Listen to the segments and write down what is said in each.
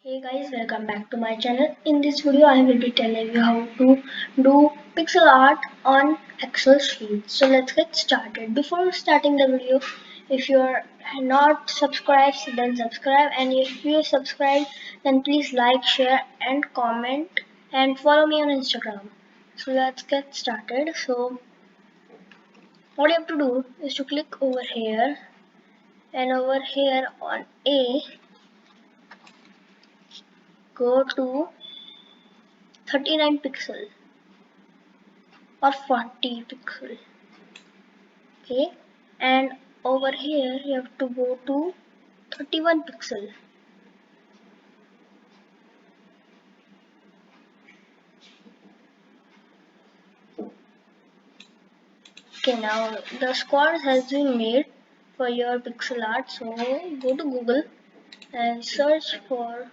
Hey guys, welcome back to my channel. In this video, I will be telling you how to do pixel art on Excel sheet. So let's get started. Before starting the video, if you are not subscribed, then subscribe, and if you subscribe, then please like, share, and comment, and follow me on Instagram. So let's get started. So what you have to do is to click over here, and over here on A, go to 39 pixel or 40 pixel. Okay, and over here you have to go to 31 pixel. Okay, now the squad has been made for your pixel art, so go to Google and search for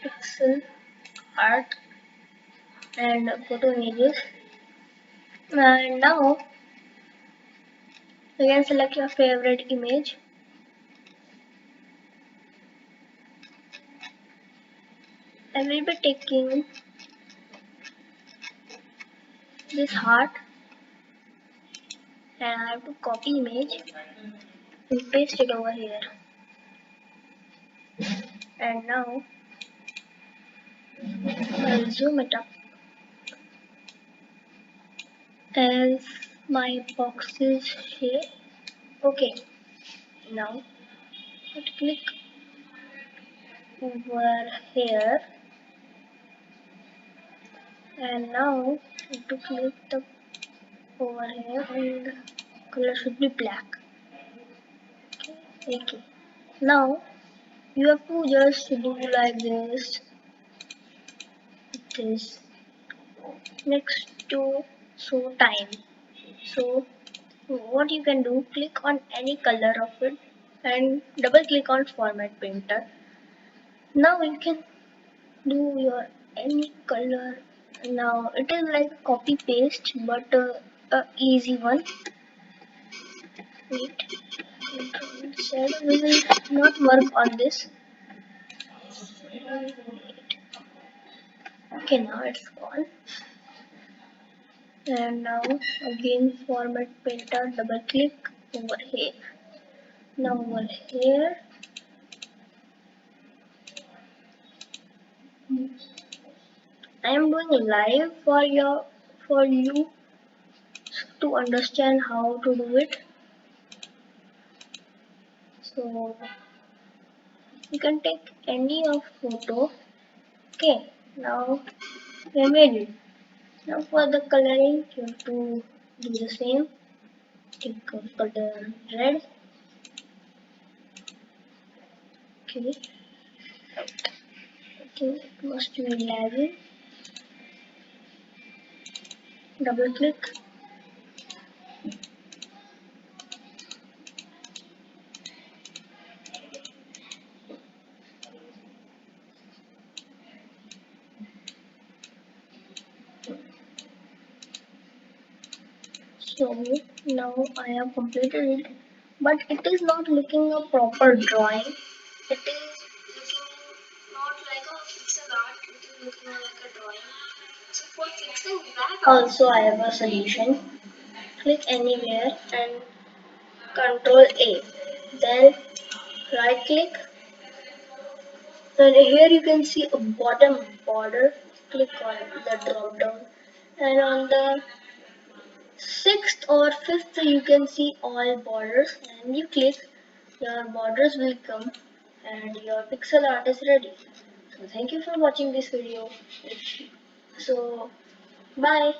pixel art and go to images, and now you can select your favorite image. I will be taking this heart and I have to copy image and paste it over here, and now I'll zoom it up as my box's shape. Okay, now let's click over here, and now to click the over here, and the color should be black. Okay, now you have to just do like this next to show time. So what you can do, click on any color of it and double click on format painter. Now you can do your any color. Now it is like copy paste, but a easy one. Wait, said we will not work on this. Okay, now it's gone. And now again format painter, double click over here. Now over here, I am doing live for you to understand how to do it. So you can take any of photo. Okay, now we made it. Now for the coloring, you have to do the same. Take a color red. Okay, I think it must be 11. Double click. So now I have completed it, but it is not looking a proper drawing. It is looking not like a pixel art, it is looking like a drawing. So for fixing that also I have a solution. Click anywhere and Control A. Then right click. And here you can see a bottom border. Click on the drop down. And on the sixth or fifth you can see all borders, and you click, your borders will come and your pixel art is ready. So thank you for watching this video. So bye.